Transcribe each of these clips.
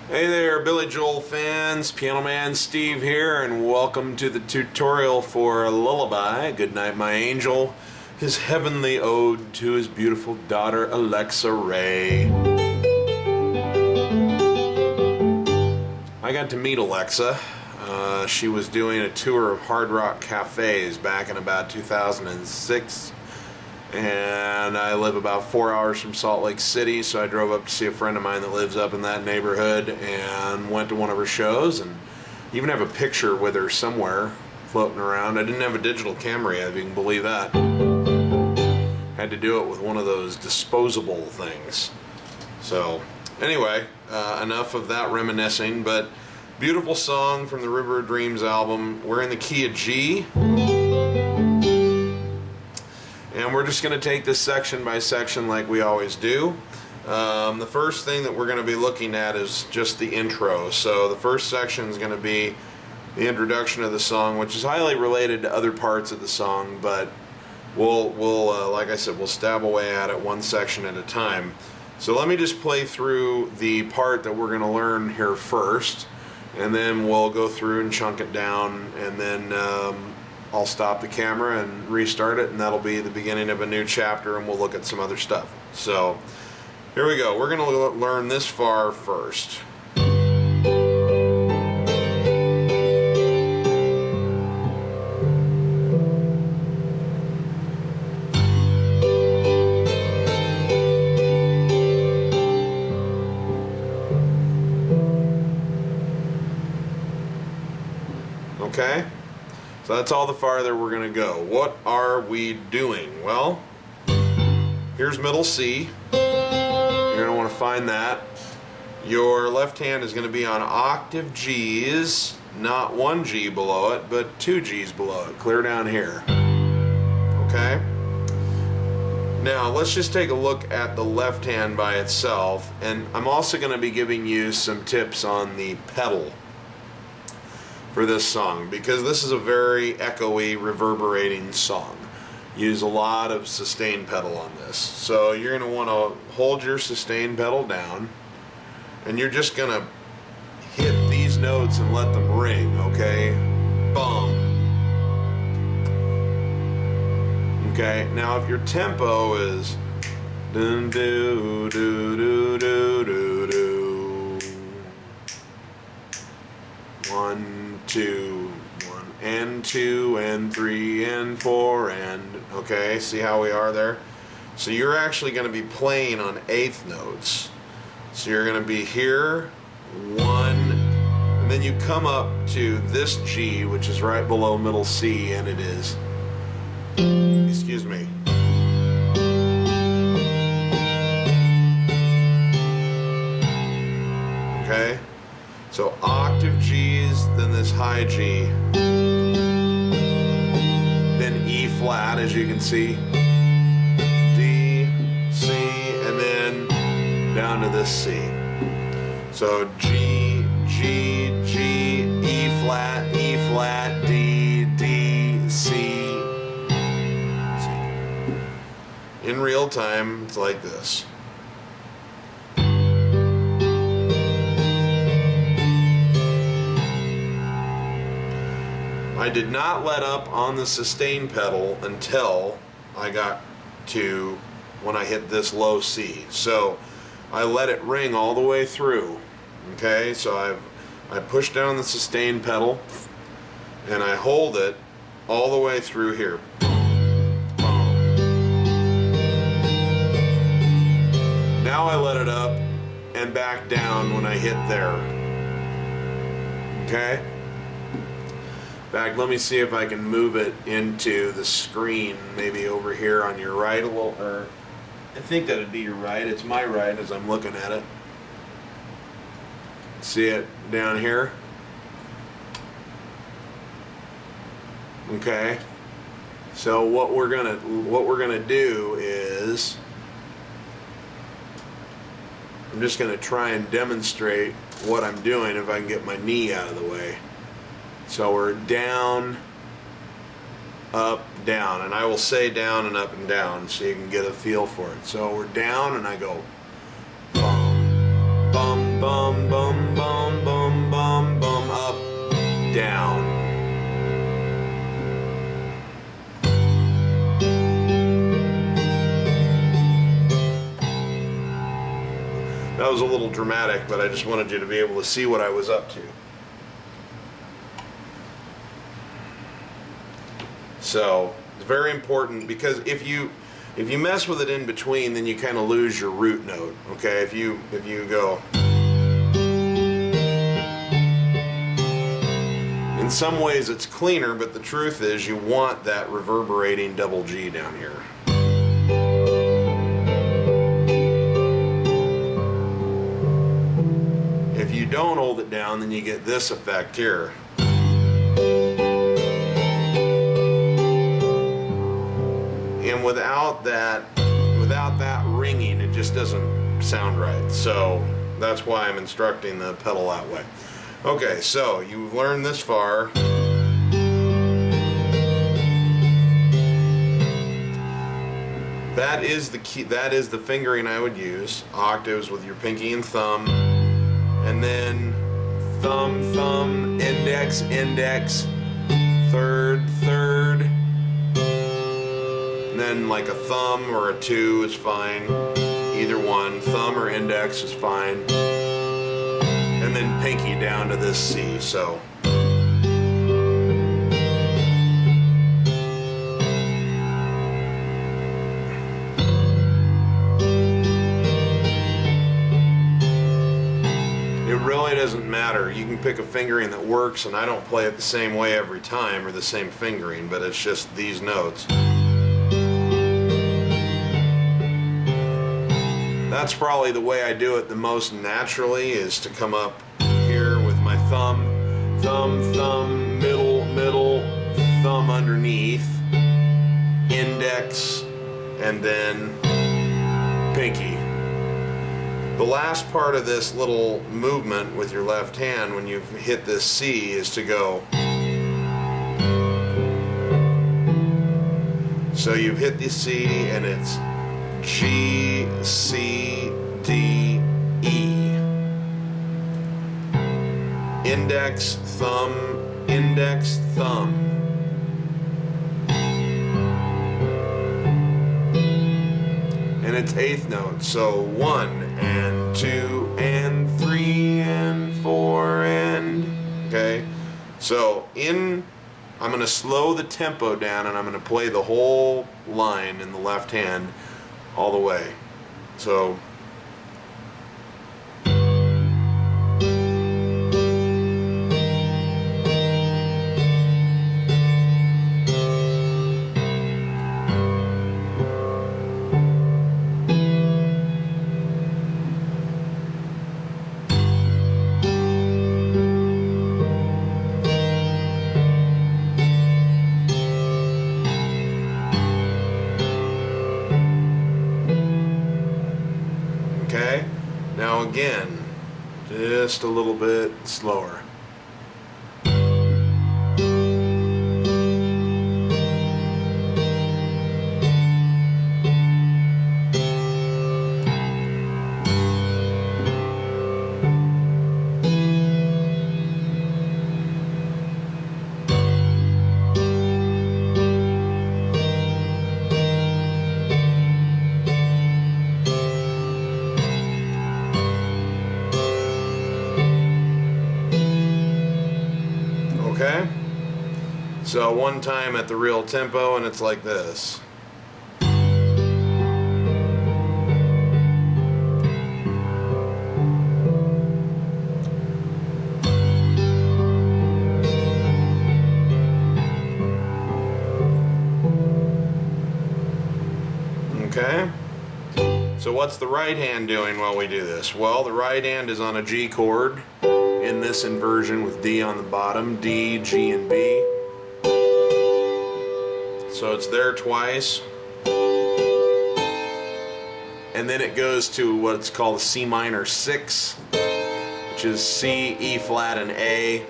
Hey there, Billy Joel fans, Piano Man Steve here, and welcome to the tutorial for Lullabye, Goodnight My Angel, his heavenly ode to his beautiful daughter Alexa Ray. I got to meet Alexa. She was doing a tour of Hard Rock cafes back in about 2006. And I live about 4 hours from Salt Lake City, so I drove up to see a friend of mine that lives up in that neighborhood and went to one of her shows, and even have a picture with her somewhere floating around. I didn't have a digital camera yet, if you can believe that. Had to do it with one of those disposable things. So anyway, enough of that reminiscing, but beautiful song from the River of Dreams album. We're in the key of G. And we're just going to take this section by section like we always do. The first thing that we're going to be looking at is just the intro. So the first section is going to be the introduction of the song, which is highly related to other parts of the song, but we'll like I said, we'll stab away at it one section at a time. So let me just play through the part that we're going to learn here first, and then we'll go through and chunk it down, and then I'll stop the camera and restart it, and that'll be the beginning of a new chapter, and we'll look at some other stuff. So here we go. We're going to learn this far first. Okay? So that's all the farther we're going to go. What are we doing? Well, here's middle C. You're going to want to find that. Your left hand is going to be on octave G's, not 1 G below it, but 2 G's below it, clear down here. Okay? Now, let's just take a look at the left hand by itself, and I'm also going to be giving you some tips on the pedal for this song, because this is a very echoey, reverberating song. Use a lot of sustain pedal on this. So you're going to want to hold your sustain pedal down, and you're just going to hit these notes and let them ring, okay? Bum. Okay, now if your tempo is dun do do do do do do 1 2 1 and 2 and 3 and 4 and okay, see how we are there? So you're actually going to be playing on eighth notes. So you're going to be here 1, and then you come up to this G, which is right below middle C, and it is, excuse me, okay? So octave G's, then this high G, then E flat, as you can see, D, C, and then down to this C. So G, G, G, E flat, D, D, C. In real time, it's like this. I did not let up on the sustain pedal until I got to when I hit this low C. So I let it ring all the way through. Okay, so I push down the sustain pedal and I hold it all the way through here. Now I let it up and back down when I hit there. Okay? In fact, let me see if I can move it into the screen, maybe over here on your right a little, or I think that'd be your right. It's my right as I'm looking at it. See it down here? Okay. So what we're gonna do is I'm just gonna try and demonstrate what I'm doing if I can get my knee out of the way. So we're down, up, down, and I will say down and up and down so you can get a feel for it. So we're down and I go bum, bum, bum, bum, bum. That was a little dramatic, but I just wanted you to be able to see what I was up to. So it's very important, because if you mess with it in between, then you kind of lose your root note. Okay, if you go, in some ways it's cleaner, but the truth is you want that reverberating double G down here. If you don't hold it down, then you get this effect here. And without that ringing, it just doesn't sound right. So that's why I'm instructing the pedal that way. Okay, so you've learned this far. That is the key. That is the fingering I would use. Octaves with your pinky and thumb, and then thumb, thumb, index, index, third, third, and then like a thumb or a 2 is fine. Either one, thumb or index is fine. And then pinky down to this C. So it really doesn't matter. You can pick a fingering that works, and I don't play it the same way every time or the same fingering, but it's just these notes. That's probably the way I do it the most naturally, is to come up here with my thumb, thumb, thumb, middle, middle, thumb underneath, index, and then pinky. The last part of this little movement with your left hand when you've hit this C is to go. So you've hit the C and it's G, C, D, E. Index, thumb, index, thumb. And it's eighth note, so 1 and 2 and 3 and 4 and, okay? So I'm gonna slow the tempo down, and I'm gonna play the whole line in the left hand all the way. So okay, now again, just a little bit slower. Okay? So one time at the real tempo, and it's like this. Okay? So what's the right hand doing while we do this? Well, the right hand is on a G chord in this inversion with D on the bottom, D, G, and B. So it's there twice. And then it goes to what's called a C minor 6, which is C, E flat, and A.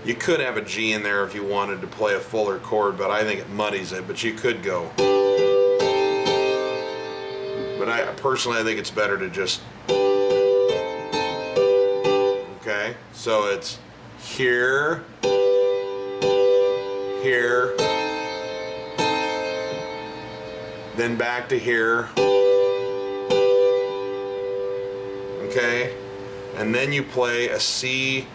You could have a G in there if you wanted to play a fuller chord, but I think it muddies it, but you could go. But I think it's better to just. Okay, so it's here, here, then back to here. okay? And then you play a C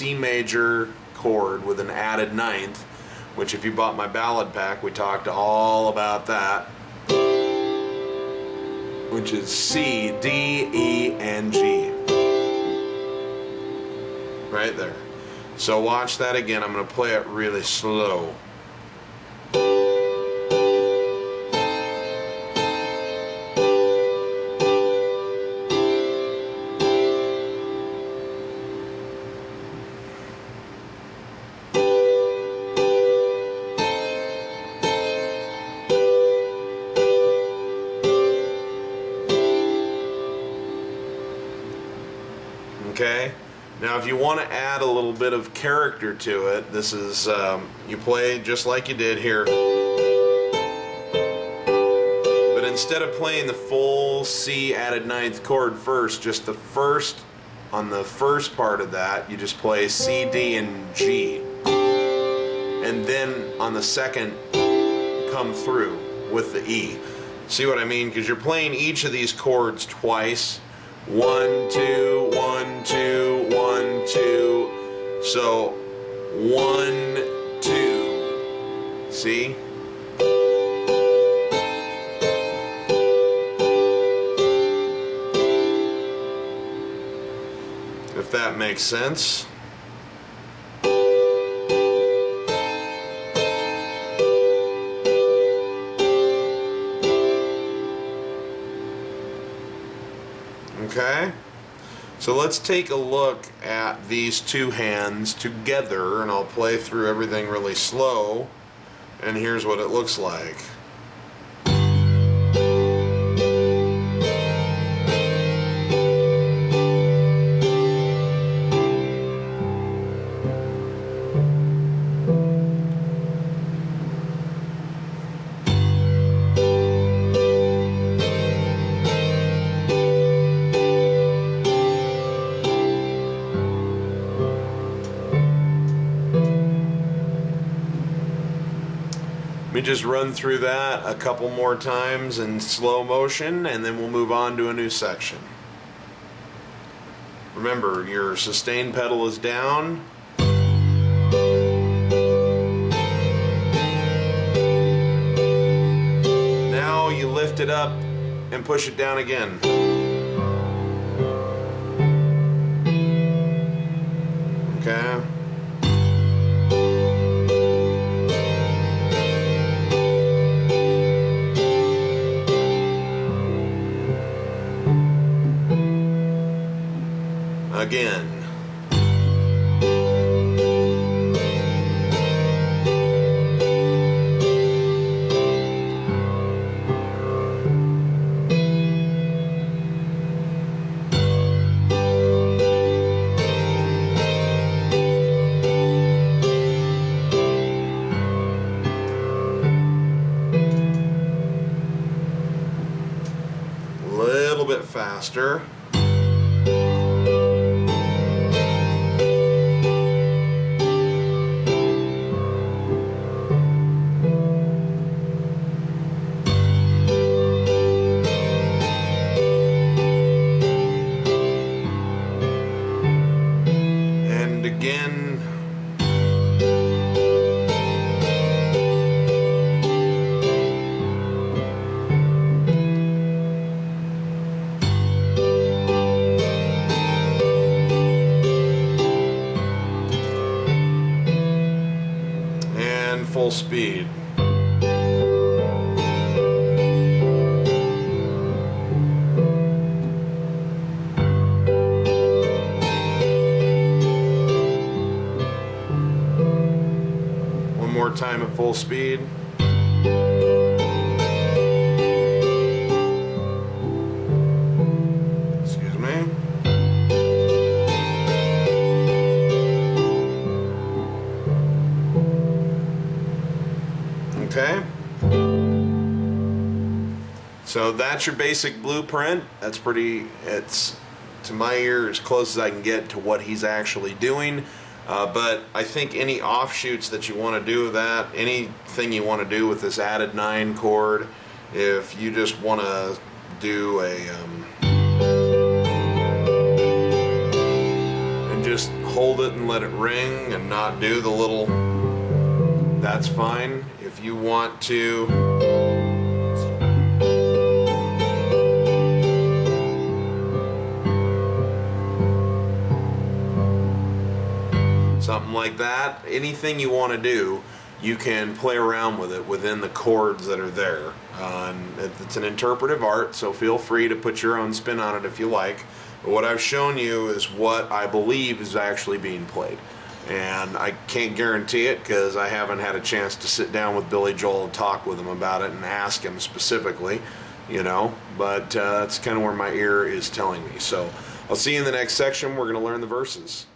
major chord with an added ninth, which if you bought my ballad pack, we talked all about that, which is C, D, E, and G. Right there. So watch that again. I'm going to play it really slow. Okay? Now if you want to add a little bit of character to it, this is, you play just like you did here. But instead of playing the full C added ninth chord first, just the first, on the first part of that, you just play C, D, and G. And then on the second, come through with the E. See what I mean? Because you're playing each of these chords twice. 1, 2, 1, 2, 1, 2. So 1, 2. See? If that makes sense. Okay, so let's take a look at these two hands together, and I'll play through everything really slow, and here's what it looks like. Let me just run through that a couple more times in slow motion, and then we'll move on to a new section. Remember, your sustain pedal is down. Now you lift it up and push it down again. Okay. Again. A little bit faster. Again. And full speed. More time at full speed. Excuse me. Okay. So that's your basic blueprint. That's pretty, it's to my ear as close as I can get to what he's actually doing. But I think any offshoots that you want to do with that, anything you want to do with this added 9 chord, if you just want to do a hold it and let it ring and not do the little, that's fine. If you want to something like that, anything you want to do, you can play around with it within the chords that are there. And it's an interpretive art, so feel free to put your own spin on it if you like. But what I've shown you is what I believe is actually being played. And I can't guarantee it because I haven't had a chance to sit down with Billy Joel and talk with him about it and ask him specifically, you know, but that's kind of where my ear is telling me. So I'll see you in the next section. We're going to learn the verses.